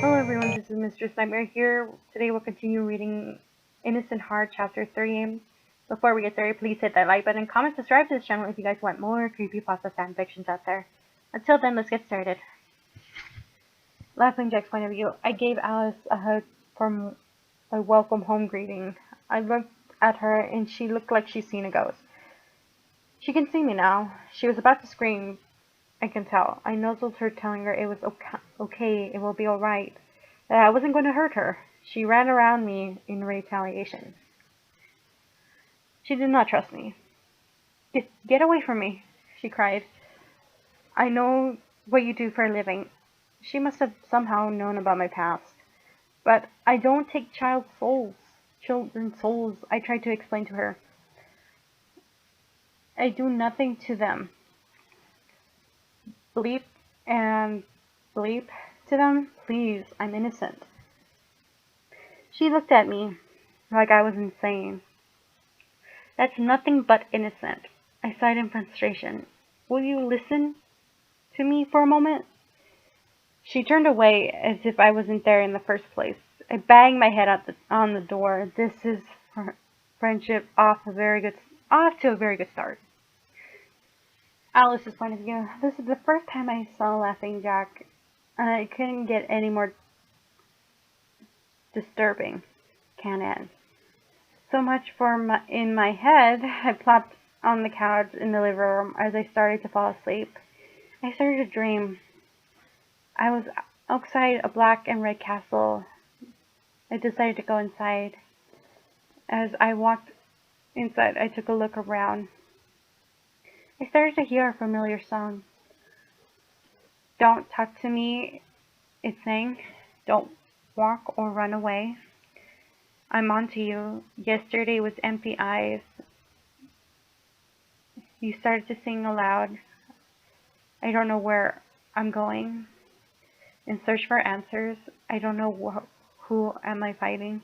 Hello everyone, this is Mistress Nightmare here. Today we'll continue reading Innocent Heart Chapter 3. Before we get started, please hit that like button, comment, subscribe to this channel if you guys want more creepypasta fanfictions out there. Until then, let's get started. Laughing Jack's point of view. I gave Alice a hug from a welcome home greeting. I looked at her and she looked like she's seen a ghost. She can see me now. She was about to scream. I can tell. I nuzzled her, telling her it was okay, it will be alright, that I wasn't going to hurt her. She ran around me in retaliation. She did not trust me. Get away from me, she cried. I know what you do for a living. She must have somehow known about my past. But I don't take children's souls, I tried to explain to her. I do nothing to them. Bleep and bleep to them, please, I'm innocent. She looked at me like I was insane. That's nothing but innocent. I sighed in frustration. Will you listen to me for a moment? She turned away as if I wasn't there in the first place. I banged my head on the door. This is friendship off to a very good start. Alice's point of view. This is the first time I saw Laughing Jack, and it couldn't get any more disturbing, can it? So much for in my head. I plopped on the couch in the living room as I started to fall asleep. I started to dream. I was outside a black and red castle. I decided to go inside. As I walked inside, I took a look around. I started to hear a familiar song. Don't talk to me, it sang. Don't walk or run away. I'm onto you. Yesterday was empty eyes. You started to sing aloud. I don't know where I'm going. In search for answers. I don't know who am I fighting.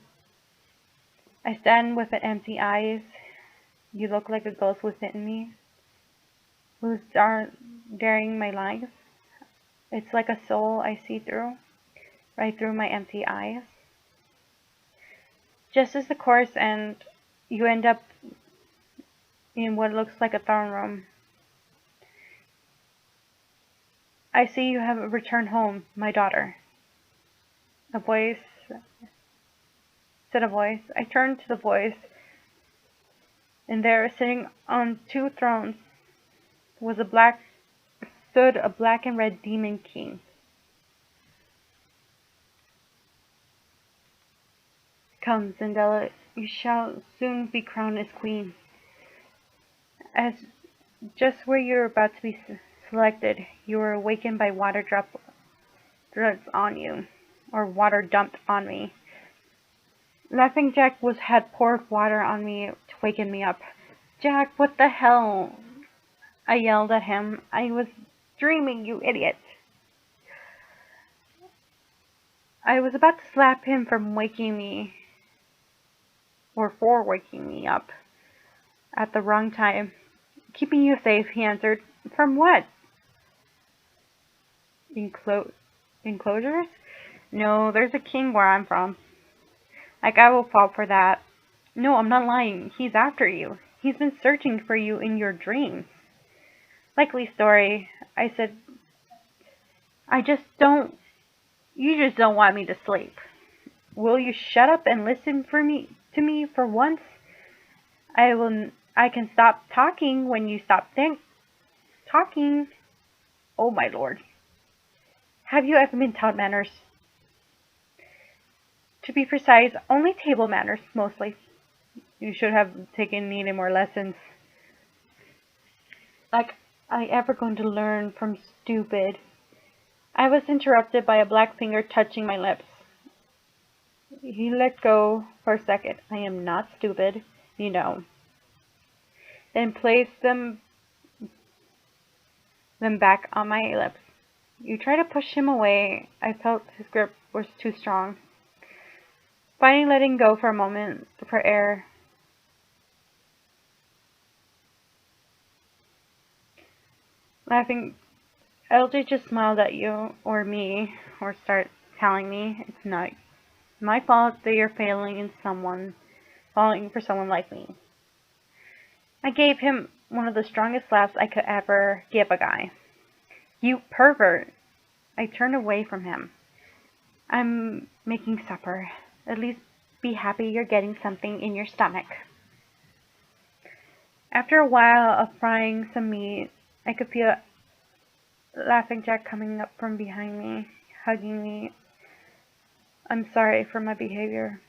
I stand with empty eyes. You look like a ghost within me. Who's daring my life? It's like a soul I see through. Right through my empty eyes. Just as the chorus ends, you end up in what looks like a throne room. I see you have returned home, my daughter. A voice said a voice. I turned to the voice, and there, sitting on two thrones, stood a black and red demon king. Come, Zendela, you shall soon be crowned as queen. As just where you're about to be selected, you were awakened by water drops on you, or water dumped on me. Laughing Jack had poured water on me to waken me up. Jack, what the hell? I yelled at him. I was dreaming, you idiot. I was about to slap him for waking me up at the wrong time. Keeping you safe, he answered. From what? Enclosures? No, there's a king where I'm from. Like I will fall for that. No, I'm not lying. He's after you. He's been searching for you in your dreams. Likely story. I said, you just don't want me to sleep. Will you shut up and listen to me for once? I can stop talking when you stop talking. Oh my lord. Have you ever been taught manners? To be precise, only table manners, mostly. You should have needed more lessons. Like I ever going to learn from stupid. I was interrupted by a black finger touching my lips. He let go for a second. I am not stupid, you know. Then placed them back on my lips. You try to push him away. I felt his grip was too strong. Finally letting go for a moment for air. Laughing, LJ just smiled at you, or me, or telling me it's not my fault that you're falling for someone like me. I gave him one of the strongest slaps I could ever give a guy. You pervert! I turned away from him. I'm making supper. At least be happy you're getting something in your stomach. After a while of frying some meat, I could feel Laughing Jack coming up from behind me, hugging me. I'm sorry for my behavior.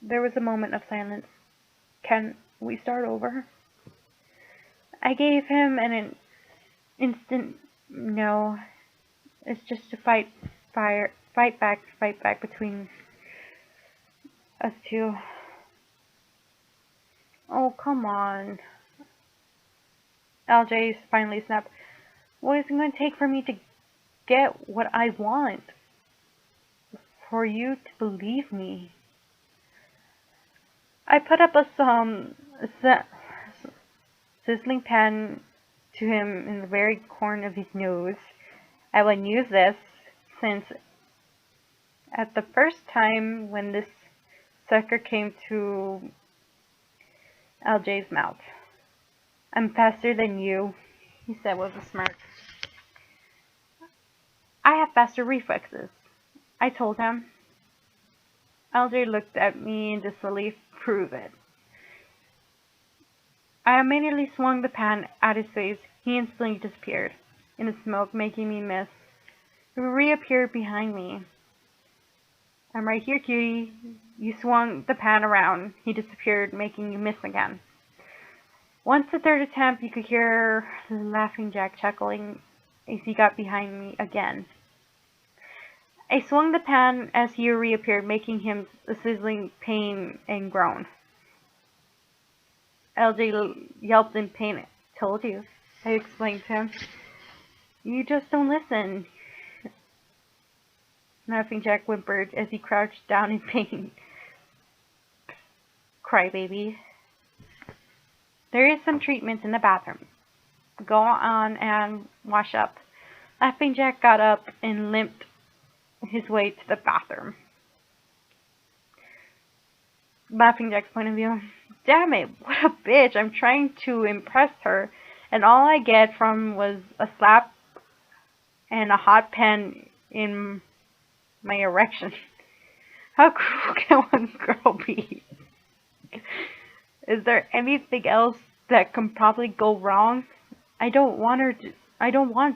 There was a moment of silence. Can we start over? I gave him an instant no. It's just a fight back between us two. Oh, come on. LJ finally snapped. What is it going to take for me to get what I want? For you to believe me? I put up a sizzling pan to him in the very corner of his nose. I wouldn't use this, since at the first time when this sucker came to LJ's mouth. I'm faster than you, he said with a smirk. I have faster reflexes, I told him. LJ looked at me in disbelief. Prove it. I immediately swung the pan at his face. He instantly disappeared in the smoke, making me miss. He reappeared behind me. I'm right here, cutie. You swung the pan around. He disappeared, making you miss again. Once the third attempt, you could hear Laughing Jack chuckling as he got behind me again. I swung the pan as he reappeared, making him a sizzling pain and groan. LJ yelped in pain. Told you, I explained to him. You just don't listen. Laughing Jack whimpered as he crouched down in pain. Crybaby. There is some treatment in the bathroom. Go on and wash up. Laughing Jack got up and limped his way to the bathroom. Laughing Jack's point of view. Damn it, what a bitch. I'm trying to impress her, and all I get from was a slap and a hot pen in my erection. How cruel can one girl be? Is there anything else that can probably go wrong? I don't want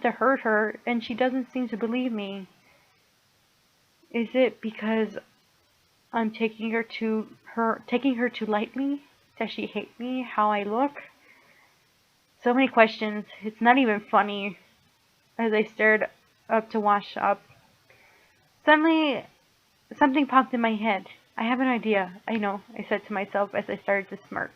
to hurt her, and she doesn't seem to believe me. Is it because I'm taking her too lightly? Does she hate me? How I look? So many questions. It's not even funny. As I stared up to wash up, suddenly something popped in my head. I have an idea. I know, I said to myself as I started to smirk.